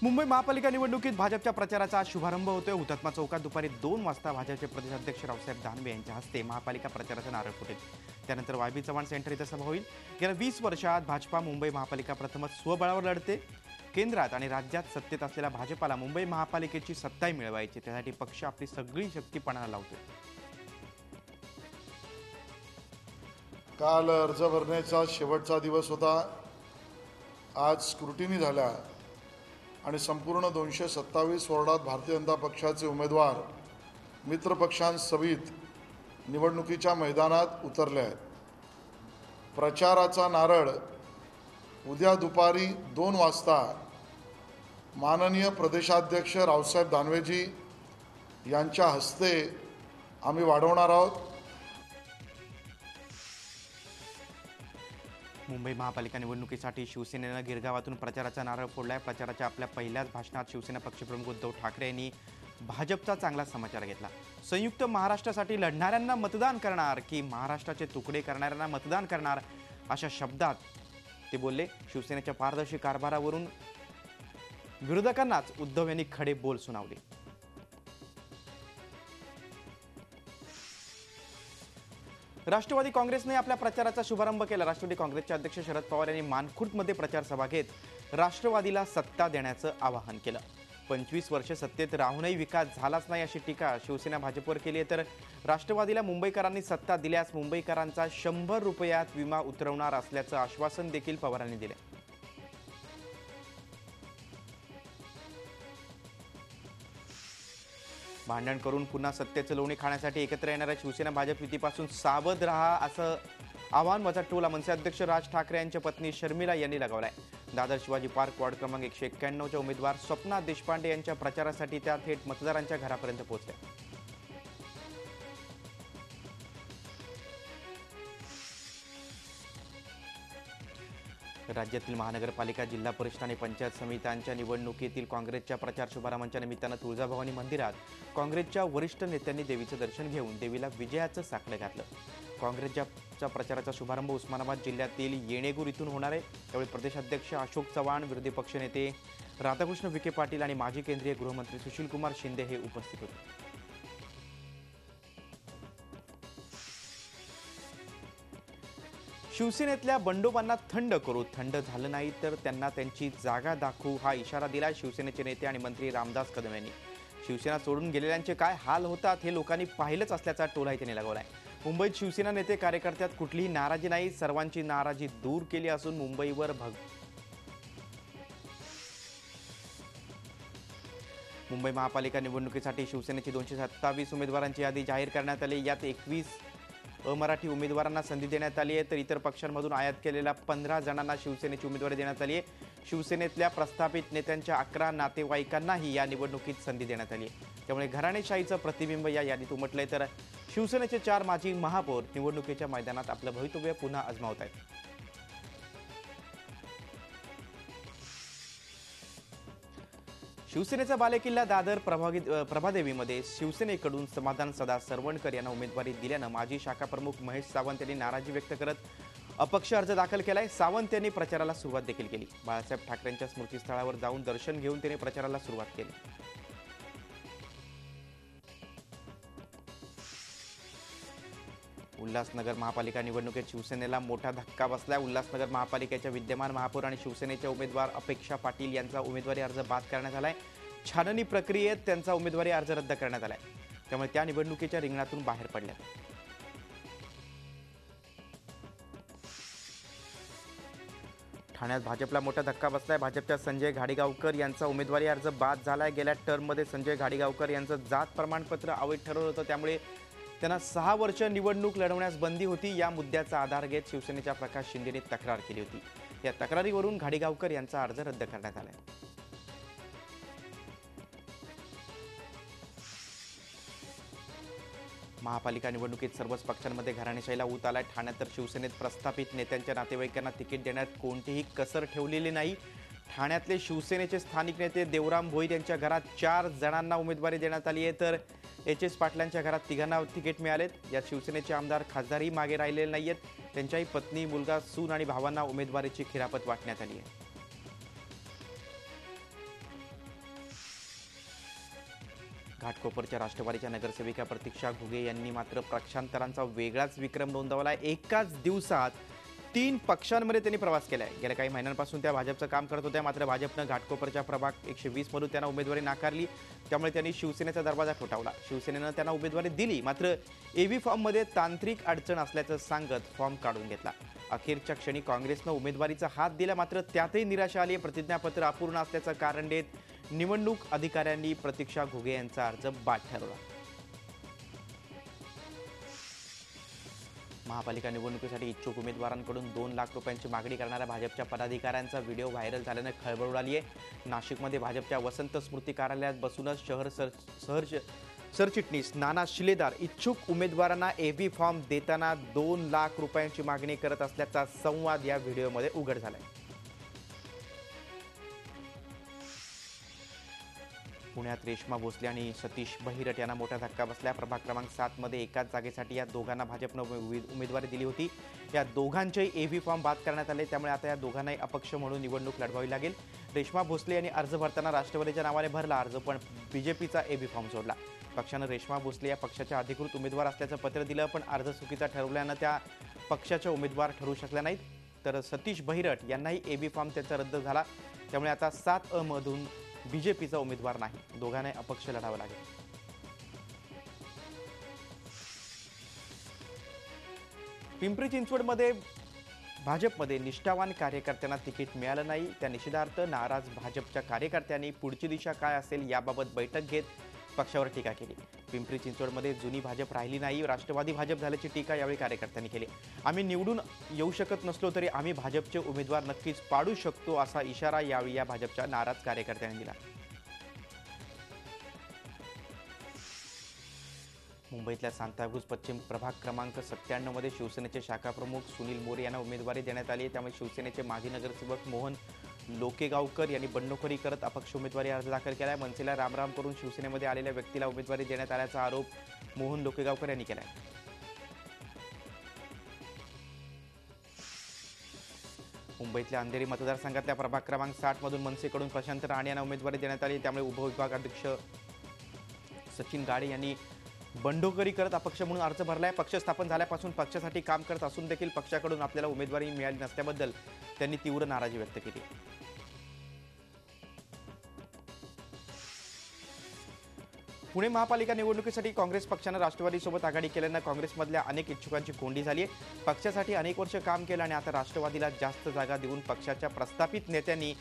मुंबई महापालिका निवडणुकीत भाजपच्या प्रचाराचा आज शुभारंभ होतोय। हुतात्मा चौकात दुपारी 2 वाजता भाजपचे प्रदेशाध्यक्ष रावसाहेब दानवे यांच्या हस्ते महापालिका प्रचाराचा नारळ फुटेल। त्यानंतर वायबी चव्हाण सेंटर इथं सभा होईल। गेल्या 20 वर्षात भाजपा मुंबई महापालिका प्रथमच स्वबळावर लढते। केंद्रात आणि राज्यात सत्तेत असलेल्या भाजपाला मुंबई महापालिकेची सत्ता मिळवायची, त्यासाठी पक्ष आपली सगळी शक्ती पणाला लावतो। काल अर्ज भरण्याचा शेवटचा दिवस होता। आज स्क्रुटिनी झाला आणि संपूर्ण 227 वॉर्डात भारतीय जनता पक्षाचे उमेदवार मित्रपक्षांसहित निवडणुकीच्या मैदानात उतरले आहेत। प्रचाराचा नारळ उद्या दुपारी 2 वाजता माननीय प्रदेशाध्यक्ष रावसाहेब दानवेजी यांच्या हस्ते आम्ही वाढवणार आहोत। मुंबई महापालिका निवडणुकीसाठी शिवसेनेनं गिरगावातून प्रचाराचा नारळ फोडलाय। प्रचाराच्या आपल्या पहिल्याच भाषणात शिवसेना पक्षप्रमुख उद्धव ठाकरे यांनी भाजपचा चांगला समाचार घेतला। संयुक्त महाराष्ट्रासाठी लढणाऱ्यांना मतदान करणार की महाराष्ट्राचे तुकडे करणाऱ्यांना मतदान करणार, अशा शब्दात ते बोलले। शिवसेनेच्या पारदर्शी कारभारावरून विरोधकांनाच उद्धव यांनी खडे बोल सुनावले। राष्ट्रवादी काँग्रेसने आपल्या प्रचाराचा शुभारंभ केला। राष्ट्रवादी काँग्रेसचे अध्यक्ष शरद पवार यांनी मानखुर्दमध्ये प्रचार सभा घेत राष्ट्रवादीला सत्ता देण्याचं आवाहन केलं। 25 वर्ष सत्तेत राहूनही विकास झालाच नाही, अशी टीका शिवसेना भाजपवर केली आहे। तर राष्ट्रवादीला मुंबईकरांनी सत्ता दिल्यास मुंबईकरांचा 100 रुपयात विमा उतरवणार असल्याचं आश्वासन देखील पवारांनी दिलं। भांडण करून पुन्हा सत्तेचं लोणी खाण्यासाठी एकत्र येणाऱ्या शिवसेना भाजप युतीपासून सावध राहा, असं आवाहन वजा टोला मनसे अध्यक्ष राज ठाकरे यांच्या पत्नी शर्मिला यांनी लगावलाय। दादर शिवाजी पार्क वॉर्ड क्रमांक 191च्या उमेदवार स्वप्ना देशपांडे यांच्या प्रचारासाठी त्या थेट मतदारांच्या घरापर्यंत पोहोचल्या। राज्यातील महानगरपालिका, जिल्हा परिषद आणि पंचायत समित्यांच्या निवडणुकीतील काँग्रेसच्या प्रचार शुभारंभाच्या निमित्तानं तुळजाभवानी मंदिरात काँग्रेसच्या वरिष्ठ नेत्यांनी देवीचं दर्शन घेऊन देवीला विजयाचं साकडं घातलं। काँग्रेसच्या प्रचाराचा शुभारंभ उस्मानाबाद जिल्ह्यातील येणेगूर इथून होणार आहे। त्यावेळी प्रदेशाध्यक्ष अशोक चव्हाण, विरोधी पक्षनेते राधाकृष्ण विखे पाटील आणि माजी केंद्रीय गृहमंत्री सुशीलकुमार शिंदे हे उपस्थित होते। शिवसेनेतल्या बंडोबांना थंड करू, थंड झालं नाही तर त्यांना त्यांची जागा दाखवू, हा इशारा दिला शिवसेनेचे नेते आणि मंत्री रामदास कदम यांनी। शिवसेना सोडून गेलेल्यांचे काय हाल होतात हे लोकांनी पाहिलंच असल्याचा टोलाही त्यांनी लगावलाय। मुंबईत शिवसेना नेते कार्यकर्त्यात कुठलीही नाराजी नाही, सर्वांची नाराजी दूर केली असून मुंबई महापालिका निवडणुकीसाठी शिवसेनेची 227 उमेदवारांची यादी जाहीर करण्यात आली। यात 21 अमराठी उमेदवारांना संधी देण्यात आली आहे, तर इतर पक्षांमधून आयात केलेल्या 15 जणांना शिवसेनेची उमेदवारी देण्यात आली आहे। शिवसेनेतल्या प्रस्थापित नेत्यांच्या 11 नातेवाईकांनाही या निवडणुकीत संधी देण्यात आली आहे। त्यामुळे घराणेशाहीचं प्रतिबिंब या यादीत उमटलंय। तर शिवसेनेचे 4 माजी महापौर निवडणुकीच्या मैदानात आपलं भवितव्य पुन्हा आजमावत आहेत। शिवसेनेचा बालेकिल्ला दादर प्रभादेवीमध्ये शिवसेनेकडून समाधान सदा सरवणकर यांना उमेदवारी दिल्यानं माजी शाखा प्रमुख महेश सावंत यांनी नाराजी व्यक्त करत अपक्ष अर्ज दाखल केलाय। सावंत यांनी प्रचाराला सुरुवात देखील केली। बाळासाहेब ठाकरेंच्या स्मृतीस्थळावर जाऊन दर्शन घेऊन त्यांनी प्रचाराला सुरुवात केली। उल्हासनगर महापालिका निवडणुकीत शिवसेनेला मोठा धक्का बसलाय। उल्हासनगर महापालिकेच्या विद्यमान महापौर आणि शिवसेनेच्या उमेदवार अपेक्षा पाटील यांचा उमेदवारी अर्ज बाद करण्यात आलाय। छाननी प्रक्रियेत त्यांचा उमेदवारी अर्ज रद्द करण्यात आलाय, त्यामुळे त्या निवडणुकीच्या रिंगणातून बाहेर पडल्या। ठाण्यात भाजपला मोठा धक्का बसलाय। भाजपच्या संजय घाडीगावकर यांचा उमेदवारी अर्ज बाद झालाय। गेल्या टर्ममध्ये संजय घाडीगावकर यांचं जात प्रमाणपत्र अवैध ठरवलं होतं, त्यामुळे त्यांना 6 वर्ष निवडणूक लढवण्यास बंदी होती। या मुद्द्याचा आधार घेत शिवसेनेच्या प्रकाश शिंदेने तक्रार केली होती। या तक्रारीवरून घाडीगावकर यांचा अर्ज रद्द करण्यात आलाय। महापालिका निवडणुकीत सर्वच पक्षांमध्ये घराणेशाहीला ऊत आलाय। ठाण्यात तर शिवसेनेत प्रस्थापित नेत्यांच्या नातेवाईकांना तिकीट देण्यात कोणतीही कसर ठेवलेली नाही। ठाण्यातले शिवसेनेचे स्थानिक नेते देवराम भोईर यांच्या घरात 4 जणांना उमेदवारी देण्यात आली आहे, तर HS पाटलांच्या घरात 3 जणांना तिकीट मिळालेत। यात शिवसेनेचे आमदार खासदारही मागे राहिलेले नाहीयेत। त्यांच्याही पत्नी, मुलगा, सून आणि भावांना उमेदवारीची खिरापत वाटण्यात आली आहे। घाटकोपरच्या राष्ट्रवादीच्या नगरसेविका प्रतीक्षा घुगे यांनी मात्र पक्षांतरांचा वेगळाच विक्रम नोंदवला. एकाच दिवसात 3 पक्षांमध्ये त्यांनी प्रवास केलाय. गेल्या काही महिन्यांपासून त्या भाजपचं काम करत होत्या, मात्र भाजपनं घाटकोपरच्या प्रभाग 120 मधून त्यांना उमेदवारी नाकारली. त्यामुळे त्यांनी शिवसेनेचा दरवाजा ठोठावला. शिवसेनेनं त्यांना उमेदवारी दिली, मात्र एव्ही फॉर्ममध्ये तांत्रिक अडचण असल्याचं सांगत फॉर्म काढून घेतला. अखेरच्या क्षणी काँग्रेसनं उमेदवारीचा हात दिला, मात्र त्यातही निराशा आली. प्रतिज्ञापत्र अपूर्ण असल्याचं कारण देत निवडणूक अधिकाऱ्यांनी प्रतीक्षा घुगे यांचा अर्ज बाद ठरवला. महापालिका निवडणुकीसाठी इच्छुक उमेदवारांकडून 2 लाख रुपयांची मागणी करणाऱ्या भाजपच्या पदाधिकाऱ्यांचा व्हिडिओ व्हायरल झाल्यानं खळबळ उडाली आहे. नाशिकमध्ये भाजपच्या वसंत स्मृती कार्यालयात बसूनच सरचिटणीस नाना शिलेदार इच्छुक उमेदवारांना एव्ही फॉर्म देताना 2 लाख रुपयांची मागणी करत असल्याचा संवाद या व्हिडिओमध्ये उघड झालाय. पुण्यात रेश्मा भोसले आणि सतीश बहिरट यांना मोठा धक्का बसला. प्रभाग क्रमांक 7 मध्ये एकाच जागेसाठी या दोघांना भाजपनं उमेदवारी दिली होती. या दोघांचेही एव्ही फॉर्म बाद करण्यात आले, त्यामुळे आता या दोघांनाही अपक्ष म्हणून निवडणूक लढवावी लागेल. रेश्मा भोसले यांनी अर्ज भरताना राष्ट्रवादीच्या नावाने भरला अर्ज, पण बीजेपीचा एव्ही फॉर्म सोडला. पक्षानं रेश्मा भोसले या पक्षाच्या अधिकृत उमेदवार असल्याचं पत्र दिलं, पण अर्ज चुकीचा ठरवल्यानं त्या पक्षाच्या उमेदवार ठरू शकल्या नाहीत. तर सतीश बहिरट यांनाही एव्ही फॉर्म त्यांचा रद्द झाला. त्यामुळे आता 7A मधून बीजेपीचा उमेदवार नाही, दोघांनाही अपक्ष लढावं लागेल. पिंपरी चिंचवडमध्ये भाजपमध्ये निष्ठावान कार्यकर्त्यांना तिकीट मिळालं नाही. त्या निषेधार्थ नाराज भाजपच्या कार्यकर्त्यांनी पुढची दिशा काय असेल याबाबत बैठक घेत पक्षावर टीका केली. पिंपरी चिंचवडमध्ये जुनी भाजप राहिली नाही, राष्ट्रवादी भाजप झाल्याची टीका यावेळी कार्यकर्त्यांनी केली. आम्ही निवडून येऊ शकत नसलो तरी आम्ही भाजपचे उमेदवार नक्कीच पाडू शकतो, असा इशारा यावेळी या भाजपच्या नाराज कार्यकर्त्यांनी दिला. मुंबईतल्या सांताक्रूझ पश्चिम प्रभाग क्रमांक 97 मध्ये शिवसेनेचे शाखा प्रमुख सुनील मोरे यांना उमेदवारी देण्यात आली. त्यामुळे शिवसेनेचे माजी नगरसेवक मोहन लोकेगावकर यांनी बंडखोरी करत अपक्ष उमेदवारी अर्ज दाखल केलाय. मनसेला रामराम करून शिवसेनेमध्ये आलेल्या व्यक्तीला उमेदवारी देण्यात आल्याचा आरोप मोहन लोकेगावकर यांनी केलाय. मुंबईतल्या अंधेरी मतदारसंघातल्या प्रभाग क्रमांक 60 मधून मनसेकडून प्रशांत राणे यांना उमेदवारी देण्यात आली. त्यामुळे उपविभागाध्यक्ष सचिन गाडे यांनी बंडखोरी करत अपक्ष म्हणून अर्ज भरलाय. पक्ष स्थापन झाल्यापासून पक्षासाठी काम करत असून देखील पक्षाकडून आपल्याला उमेदवारी मिळाली नसल्याबद्दल त्यांनी तीव्र नाराजी व्यक्त केली. पुणे महापालिका निवडणुकीसाठी काँग्रेस पक्षानं राष्ट्रवादीसोबत आघाडी केल्यानं काँग्रेसमधल्या अनेक इच्छुकांची कोंडी झाली आहे. पक्षासाठी अनेक वर्ष काम केलं आणि आता राष्ट्रवादीला जास्त जागा देऊन पक्षाच्या प्रस्थापित नेत्यांनी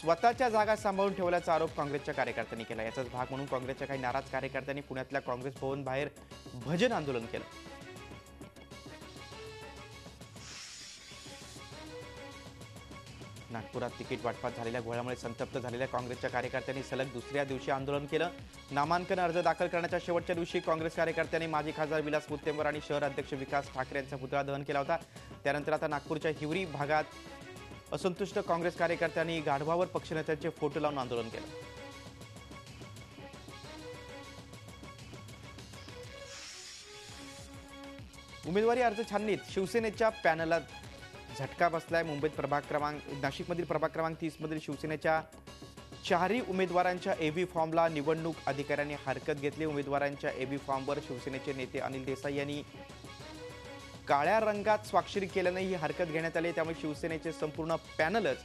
स्वतःच्या जागा सांभाळून ठेवल्याचा आरोप काँग्रेसच्या कार्यकर्त्यांनी केला. याचाच भाग म्हणून काँग्रेसच्या काही नाराज कार्यकर्त्यांनी पुण्यातल्या काँग्रेस भवन बाहेर भजन आंदोलन केलं. नागपुरात तिकीट वाटपात झालेल्या घोळ्यामुळे संतप्त झालेल्या काँग्रेसच्या कार्यकर्त्यांनी सलग दुसऱ्या दिवशी आंदोलन केलं. नामांकन अर्ज दाखल करण्याच्या शेवटच्या दिवशी काँग्रेस कार्यकर्त्यांनी माजी खासदार विलास मुत्तेमवार आणि शहर अध्यक्ष विकास ठाकरे यांचा पुतळा दहन केला होता. त्यानंतर आता नागपूरच्या हिवरी भागात असंतुष्ट काँग्रेस कार्यकर्त्यांनी गाढवावर पक्षनेत्यांचे फोटो लावून आंदोलन केलं. उमेदवारी अर्ज छाननीत शिवसेनेच्या पॅनलला झटका बसलाय. नाशिकमधील प्रभाग क्रमांक 30 मधील शिवसेनेच्या 4 उमेदवारांच्या एव्ही फॉर्मला निवडणूक अधिकाऱ्यांनी हरकत घेतली. उमेदवारांच्या एव्ही फॉर्मवर शिवसेनेचे नेते अनिल देसाई यांनी काळ्या रंगात स्वाक्षरी केल्याने ही हरकत घेण्यात आली. त्यामुळे शिवसेनेचे संपूर्ण पॅनलच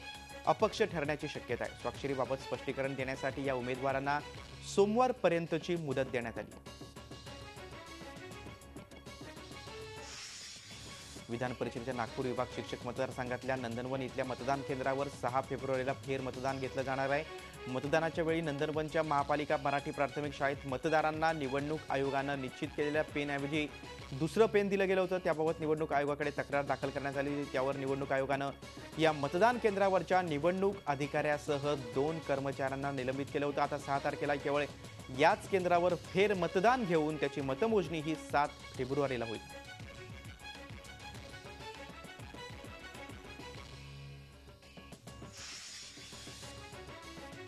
अपक्ष ठरण्याची शक्यता आहे. स्वाक्षरीबाबत स्पष्टीकरण देण्यासाठी या उमेदवारांना सोमवारपर्यंतची मुदत देण्यात आली. विधान परिषदेच्या नागपूर विभाग शिक्षक मतदारसंघातल्या नंदनवन इथल्या मतदान केंद्रावर 6 फेब्रुवारीला फेर मतदान घेतलं जाणार आहे. मतदानाच्या वेळी नंदनवनच्या महापालिका मराठी प्राथमिक शाळेत मतदारांना निवडणूक आयोगानं निश्चित केलेल्या पेनऐवजी दुसरं पेन दिलं गेलं होतं. त्याबाबत निवडणूक आयोगाकडे तक्रार दाखल करण्यात आली. त्यावर निवडणूक आयोगानं या मतदान केंद्रावरच्या निवडणूक अधिकाऱ्यासह 2 कर्मचाऱ्यांना निलंबित केलं होतं. आता 6 तारखेला केवळ याच केंद्रावर फेर मतदान घेऊन त्याची मतमोजणी ही 7 फेब्रुवारीला होईल.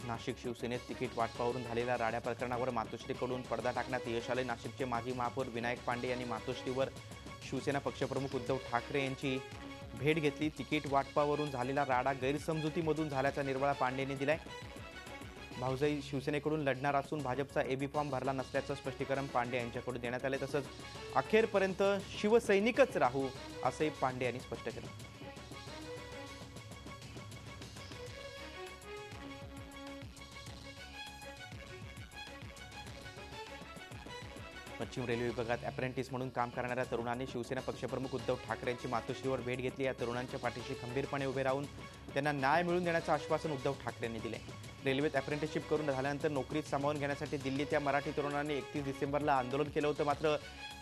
नाशिक शिवसेनेत तिकीट वाटपावरून झालेल्या राड्या प्रकरणावर मातोश्रीकडून पडदा टाकण्यात यश आले. नाशिकचे माजी महापौर विनायक पांडे यांनी मातोश्रीवर शिवसेना पक्षप्रमुख उद्धव ठाकरे यांची भेट घेतली. तिकीट वाटपावरून झालेला राडा गैरसमजुतीमधून झाल्याचा निर्वाळा पांडेंनी दिलाय. भाऊजाई शिवसेनेकडून लढणार असून भाजपचा एबी फॉर्म भरला नसल्याचं स्पष्टीकरण पांडे यांच्याकडून देण्यात आले. तसंच अखेरपर्यंत शिवसैनिकच राहू असंही पांडे यांनी स्पष्ट केलं. पश्चिम रेल्वे विभागात अप्रेंटिस म्हणून काम करणाऱ्या तरुणांनी शिवसेना पक्षप्रमुख उद्धव ठाकरे यांची मातोश्रीवर भेट घेतली. या तरुणांच्या पाठीशी खंबीरपणे उभे राहून त्यांना न्याय मिळवून देण्याचं आश्वासन उद्धव ठाकरे यांनी दिले. रेल्वेत अप्रेंटिसशिप करून झाल्यानंतर नोकरीत सामावून घेण्यासाठी दिल्लीत मराठी तरुणांनी 31 डिसेंबरला आंदोलन केलं होतं. मात्र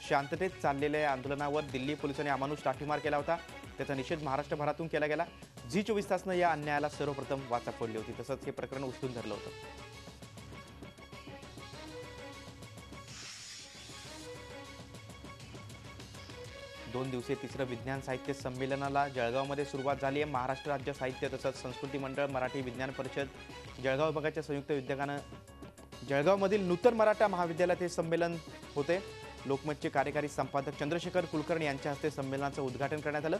शांततेत चाललेल्या या आंदोलनावर दिल्ली पोलिसांनी अमानुष लाठीमार केला होता. त्याचा निषेध महाराष्ट्रभरातून केला गेला. झी 24 तासनं या अन्यायाला सर्वप्रथम वाचा फोडली होती. तसंच हे प्रकरण उचलून धरलं होतं. 2 दिवसीय तिसरं विज्ञान साहित्य संमेलनाला जळगावमध्ये सुरुवात झाली आहे. महाराष्ट्र राज्य साहित्य तसंच संस्कृती मंडळ, मराठी विज्ञान परिषद, जळगाव विभागाच्या संयुक्त विद्यमानं जळगावमधील नूतन मराठा महाविद्यालयात हे संमेलन होते. लोकमतचे कार्यकारी संपादक चंद्रशेखर कुलकर्णी यांच्या हस्ते संमेलनाचं उद्घाटन करण्यात आलं.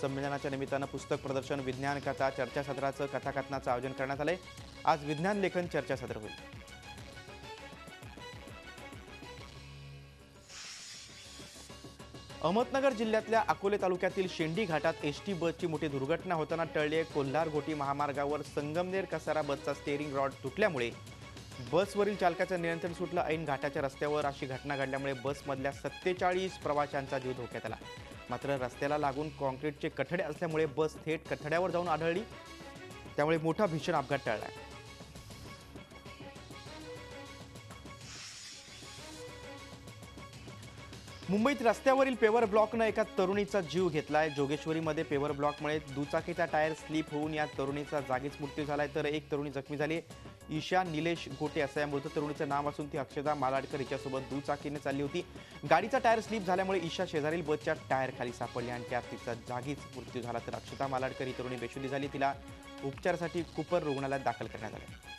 संमेलनाच्या निमित्तानं पुस्तक प्रदर्शन, विज्ञान कथा, चर्चासत्राचं कथाकथनाचं आयोजन करण्यात आलंय. आज विज्ञान लेखन चर्चासत्र होईल. अहमदनगर जिल्ह्यातल्या अकोले तालुक्यातील शेंडी घाटात एसटी बसची मोठी दुर्घटना होताना टळली. कोल्हार-घोटी महामार्गावर संगमनेर कसारा बसचा स्टेअरिंग रॉड तुटल्यामुळे बसवरील चालकाचं नियंत्रण सुटलं. ऐन घाटाच्या रस्त्यावर अशी घटना घडल्यामुळे बसमधल्या 47 प्रवाशांचा जीव धोक्यात आला. मात्र रस्त्याला लागून कॉन्क्रीटचे कठडे असल्यामुळे बस थेट कठड्यावर जाऊन आढळली. त्यामुळे मोठा भीषण अपघात टळला. मुंबईत रस्त्यावरील पेवर ब्लॉकनं एका तरुणीचा जीव घेतलाय. जोगेश्वरीमध्ये पेवर ब्लॉकमुळे दुचाकीचा टायर स्लिप होऊन या तरुणीचा जागीच मृत्यू झालाय, तर एक तरुणी जखमी झाली. ईशा निलेश गोटे असं या मृत तरुणीचं नाव असून ती अक्षता मालाडकर हिच्यासोबत दुचाकीने चालली होती. गाडीचा टायर स्लिप झाल्यामुळे ईशा शेजारील बसच्या टायर खाली सापडली आणि त्यात तिचा जागीच मृत्यू झाला. तर अक्षता मालाडकर ही तरुणी बेशुद्धी झाली. तिला उपचारासाठी कुपर रुग्णालयात दाखल करण्यात आले.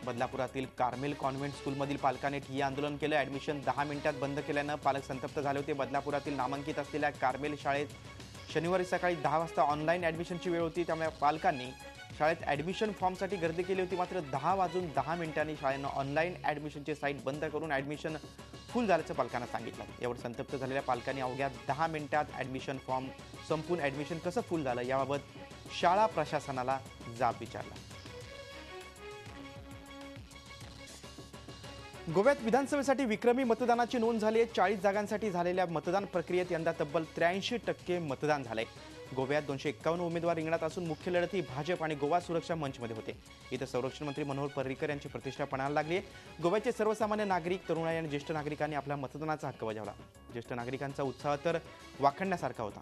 बदलापुरातील कार्मेल कॉन्व्हेंट स्कूलमधील पालकांनी ठिय्या आंदोलन केलं. ॲडमिशन 10 मिनिटात बंद केल्यानं पालक संतप्त झाले होते. बदलापुरातील नामांकित असलेल्या कार्मेल शाळेत शनिवारी सकाळी 10 वाजता ऑनलाईन ॲडमिशनची वेळ होती. त्यामुळे पालकांनी शाळेत ॲडमिशन फॉर्मसाठी गर्दी केली होती. मात्र 10 वाजून 10 मिनिटांनी शाळेनं ऑनलाईन ॲडमिशनची साईट बंद करून ॲडमिशन फुल झाल्याचं पालकांना सांगितलं. यावर संतप्त झालेल्या पालकांनी अवघ्या 10 मिनिटात ॲडमिशन फॉर्म संपून ॲडमिशन कसं फुल झालं याबाबत शाळा प्रशासनाला जाब विचारला. गोव्यात विधानसभेसाठी विक्रमी मतदानाची नोंद झाली आहे. 40 जागांसाठी झालेल्या मतदान प्रक्रियेत यंदा तब्बल 83% मतदान झालंय. गोव्यात 251 उमेदवार रिंगणात असून मुख्य लढत ही भाजप आणि गोवा सुरक्षा मंचमध्ये होते. इथं संरक्षण मंत्री मनोहर पर्रिकर यांची प्रतिष्ठा पणाला लागली आहे. गोव्याचे सर्वसामान्य नागरिक, तरुणाई आणि ज्येष्ठ नागरिकांनी आपला मतदानाचा हक्क बजावला. ज्येष्ठ नागरिकांचा उत्साह तर वाखणण्यासारखा होता.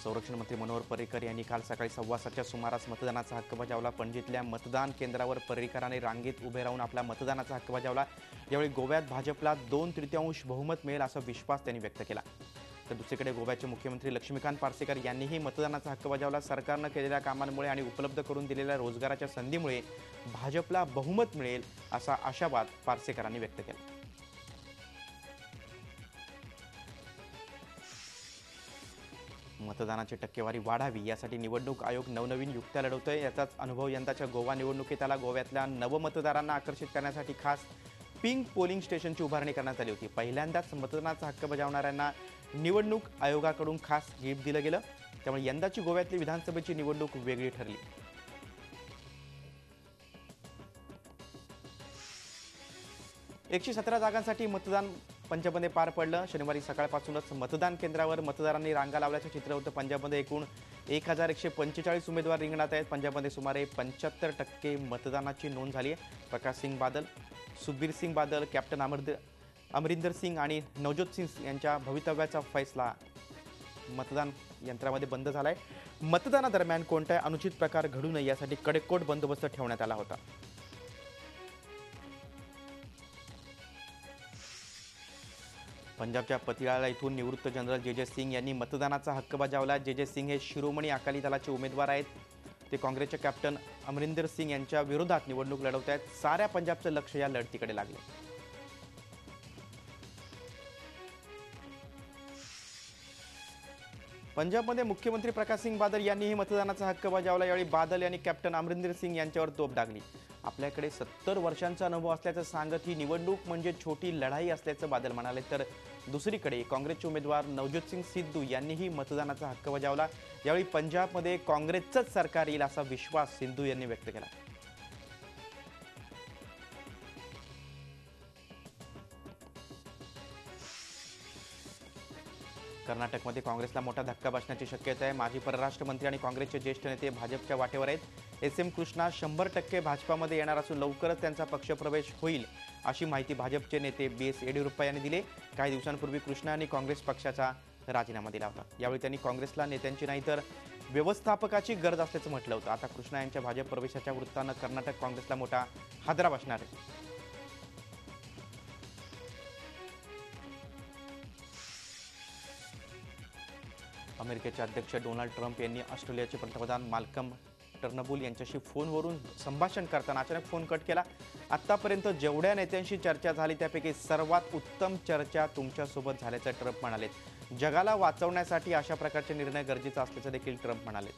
संरक्षण मंत्री मनोहर पर्रिकर यांनी काल सकाळी 7:15च्या सुमारास मतदानाचा हक्क बजावला. पणजीतल्या मतदान केंद्रावर पर्रिकरांनी रांगेत उभे राहून आपला मतदानाचा हक्क बजावला. यावेळी गोव्यात भाजपला 2/3 बहुमत मिळेल असा विश्वास त्यांनी व्यक्त केला. तर दुसरीकडे गोव्याचे मुख्यमंत्री लक्ष्मीकांत पार्सेकर यांनीही मतदानाचा हक्क बजावला. सरकारनं केलेल्या कामांमुळे आणि उपलब्ध करून दिलेल्या रोजगाराच्या संधीमुळे भाजपला बहुमत मिळेल असा आशावाद पार्सेकरांनी व्यक्त केला. मतदानाची टक्केवारी वाढावी यासाठी निवडणूक आयोग नवनवीन युक्त्या लढवतोय. याचाच अनुभव यंदाच्या गोवा निवडणुकीत आला. गोव्यातल्या नवमतदारांना आकर्षित करण्यासाठी खास पिंक पोलिंग स्टेशनची उभारणी करण्यात आली होती. पहिल्यांदाच मतदानाचा हक्क बजावणाऱ्यांना निवडणूक आयोगाकडून खास गिफ्ट दिलं गेलं. त्यामुळे यंदाची गोव्यातली विधानसभेची निवडणूक वेगळी ठरली. एकशे 17 जागांसाठी मतदान पंजाबमध्ये पार पडलं. शनिवारी सकाळपासूनच मतदान केंद्रावर मतदारांनी रांगा लावल्याचं चित्र होतं. पंजाबमध्ये एकूण 1145 उमेदवार रिंगणात आहेत. पंजाबमध्ये सुमारे 75% मतदानाची नोंद झाली आहे. प्रकाश सिंग बादल, सुखबीर सिंग बादल, कॅप्टन अमरिंदर सिंग आणि नवजोत सिंग यांच्या भवितव्याचा फैसला मतदान यंत्रामध्ये बंद झाला आहे. मतदानादरम्यान कोणताही अनुचित प्रकार घडू नये यासाठी कडेकोट बंदोबस्त ठेवण्यात आला होता. पंजाबच्या पतियाळा इथून निवृत्त जनरल जे सिंग यांनी मतदानाचा हक्क बजावला. जे सिंग हे शिरोमणी अकाली दलाचे उमेदवार आहेत. ते काँग्रेसचे कॅप्टन अमरिंदर सिंग यांच्या विरोधात निवडणूक लढवत आहेत. साऱ्या पंजाबचं लक्ष या लढतीकडे लागले. पंजाबमध्ये मुख्यमंत्री प्रकाश सिंग बादल यांनीही मतदानाचा हक्क बजावला। यावेळी बादल यांनी कॅप्टन अमरिंदर सिंग यांच्यावर तोफ डागली। आपल्याकडे 70 वर्षांचा अनुभव असल्याचं सांगत ही निवडणूक म्हणजे छोटी लढाई असल्याचं बादल म्हणाले। तर दुसरीकडे काँग्रेसचे उमेदवार नवज्योत सिंग सिद्धू यांनीही मतदानाचा हक्क बजावला। यावेळी पंजाबमध्ये काँग्रेसचंच सरकार येईल असा विश्वास सिद्धू यांनी व्यक्त केला। कर्नाटकमध्ये काँग्रेसला मोठा धक्का बसण्याची शक्यता आहे। माजी परराष्ट्र मंत्री आणि काँग्रेसचे ज्येष्ठ नेते भाजपच्या वाटेवर आहेत। एस.एम. कृष्णा 100% भाजपामध्ये येणार असून लवकरच त्यांचा पक्षप्रवेश होईल अशी माहिती भाजपचे नेते बी.एस. येडियुरप्पा यांनी दिली। काही दिवसांपूर्वी कृष्णा यांनी काँग्रेस पक्षाचा राजीनामा दिला होता। यावेळी त्यांनी काँग्रेसला नेत्यांची नाही तर व्यवस्थापकाची गरज असल्याचं म्हटलं होतं। आता कृष्णा यांच्या भाजप प्रवेशाच्या वृत्तानं कर्नाटक काँग्रेसला मोठा हादरा बसणार आहे। अमेरिकेचे अध्यक्ष डोनाल्ड ट्रम्प यांनी ऑस्ट्रेलियाचे पंतप्रधान माल्कम टर्नबुल यांच्याशी फोनवरून संभाषण करताना अचानक फोन कट केला। आतापर्यंत जेवढ्या नेत्यांशी चर्चा झाली त्यापैकी सर्वात उत्तम चर्चा तुमच्यासोबत झाल्याचं ट्रम्प म्हणाले। जगाला वाचवण्यासाठी अशा प्रकारचे निर्णय गरजेचा असल्याचं देखील ट्रम्प म्हणाले।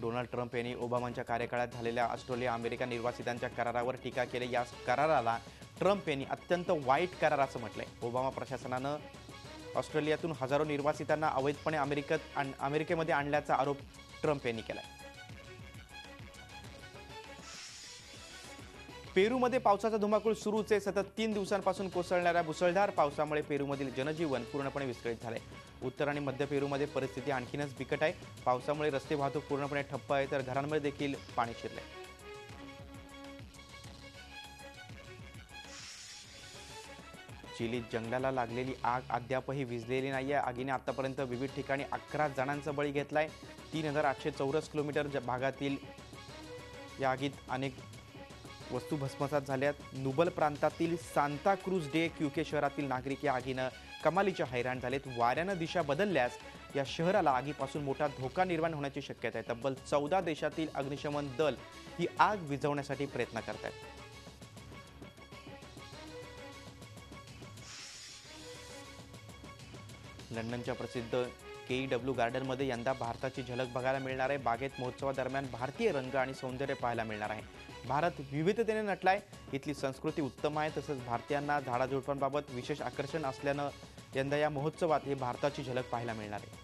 डोनाल्ड ट्रम्प यांनी ओबामांच्या कार्यकाळात झालेल्या ऑस्ट्रेलिया अमेरिका निर्वासितांच्या करारावर टीका केली। या कराराला ट्रम्प यांनी अत्यंत वाईट करार असं म्हटलंय। ओबामा प्रशासनानं ऑस्ट्रेलियातून हजारो निर्वासितांना अवैधपणे अमेरिकेमध्ये आणल्याचा आरोप ट्रम्प यांनी केलाय। पेरूमध्ये पावसाचा धुमाकूळ सुरूच आहे। सतत 3 दिवसांपासून कोसळणाऱ्या मुसळधार पावसामुळे पेरूमधील जनजीवन पूर्णपणे विस्कळीत झालंय। उत्तर आणि मध्य पेरूमध्ये परिस्थिती आणखीनच बिकट आहे। पावसामुळे रस्ते वाहतूक पूर्णपणे ठप्प आहे तर घरांमध्ये देखील पाणी शिरलंय। चिलीत जंगलाला लागलेली आग अद्यापही विझलेली नाहीये। आगीने आतापर्यंत विविध ठिकाणी 11 जणांचा बळी घेतलाय। 3800 चौरस किलोमीटर भागातील या आगीत अनेक वस्तू भस्मसात झाल्यात। नुबल प्रांतातील सांता क्रूज डे क्यूके शहरातील नागरिक या आगीनं कमालीच्या हैराण झालेत। वाऱ्यानं दिशा बदलल्यास या शहराला आगीपासून मोठा धोका निर्माण होण्याची शक्यता आहे। तब्बल 14 देशातील अग्निशमन दल ही आग विझवण्यासाठी प्रयत्न करत आहेत। लंडनच्या प्रसिद्ध KEW गार्डनमध्ये यंदा भारताची झलक बघायला मिळणार आहे। बागेत महोत्सवादरम्यान भारतीय रंग आणि सौंदर्य पाहायला मिळणार आहे। भारत विविधतेने नटलाय। इथली संस्कृती उत्तम आहे। तसंच भारतीयांना झाडाझुडपांबाबत विशेष आकर्षण असल्यानं यंदा या महोत्सवात ही भारताची झलक पाहायला मिळणार आहे।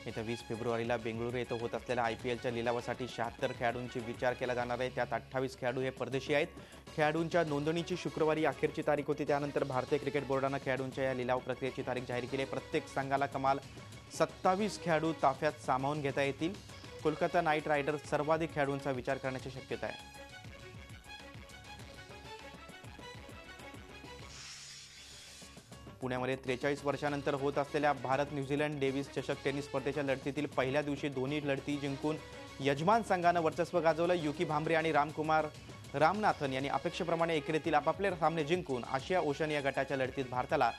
येत्या 20 फेब्रुवारीला बेंगळुरू येथे होत असलेल्या IPLच्या लिलावासाठी 76 खेळाडूंची विचार केला जाणार आहे। त्यात 28 खेळाडू हे परदेशी आहेत। खेळाडूंच्या नोंदणीची शुक्रवारी अखेरची तारीख होती। त्यानंतर भारतीय क्रिकेट बोर्डानं खेळाडूंच्या या लिलाव प्रक्रियेची तारीख जाहीर केली आहे। प्रत्येक संघाला कमाल 27 खेळाडू ताफ्यात सामावून घेता येतील। कोलकाता नाईट रायडर्स सर्वाधिक खेळाडूंचा विचार करण्याची शक्यता आहे। पुण्यामध्ये 43 वर्षांनंतर होत असलेल्या भारत न्यूझीलंड डेव्हिस चषक टेनिस स्पर्धेच्या लढतीतील पहिल्या दिवशी दोन्ही लढती जिंकून यजमान संघानं वर्चस्व गाजवलं। युकी भांबरे आणि रामकुमार रामनाथन यांनी अपेक्षेप्रमाणे एकेरीतील आपापले सामने जिंकून आशिया ओशन गटाच्या लढतीत भारताला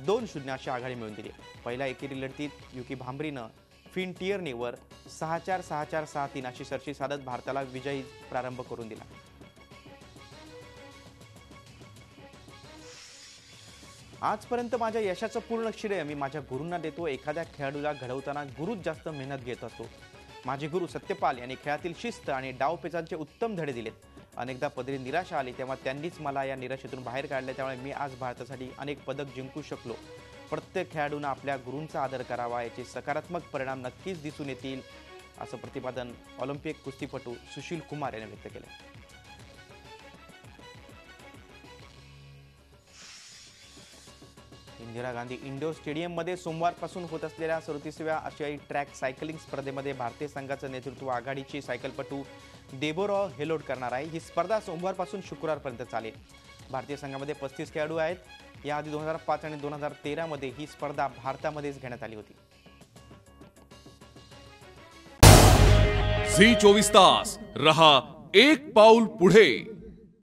2-0 अशी आघाडी मिळवून दिली। पहिल्या एकेरी लढतीत युकी भांबरीनं फिन टियर्नीवर 6-4, 6-4, 6-3 अशी सरशी साधत भारताला विजयी प्रारंभ करून दिला। आजपर्यंत माझ्या यशाचं पूर्ण श्रेय मी माझ्या गुरूंना देतो। एखाद्या खेळाडूला घडवताना गुरूच जास्त मेहनत घेत असतो। माझे गुरु सत्यपाल यांनी खेळातील शिस्त आणि डावपेचांचे उत्तम धडे दिलेत। अनेकदा पदरी निराशा आली तेव्हा त्यांनीच मला या निराशेतून बाहेर काढले। त्यामुळे मी आज भारतासाठी अनेक पदक जिंकू शकलो। प्रत्येक खेळाडूंना आपल्या गुरूंचा आदर करावा, याचे सकारात्मक परिणाम नक्कीच दिसून येतील असं प्रतिपादन ऑलिम्पिक कुस्तीपटू सुशील कुमार यांनी व्यक्त केले। इंदिरा गांधी इंडोर स्टेडियममध्ये सोमवारपासून होत असलेल्या 37व्या आशियाई ट्रॅक सायकलिंग स्पर्धेमध्ये भारतीय संघाचं नेतृत्व आघाडीची सायकलपटू देबोरॉ हेलोड करणार आहे। ही स्पर्धा सोमवारपासून शुक्रवारपर्यंत चालेल। भारतीय संघामध्ये 35 खेळाडू आहेत। याआधी 2005 आणि 2013 मध्ये ही स्पर्धा भारतामध्येच घेण्यात आली होती। झी 24 तास रहा एक पाऊल पुढे।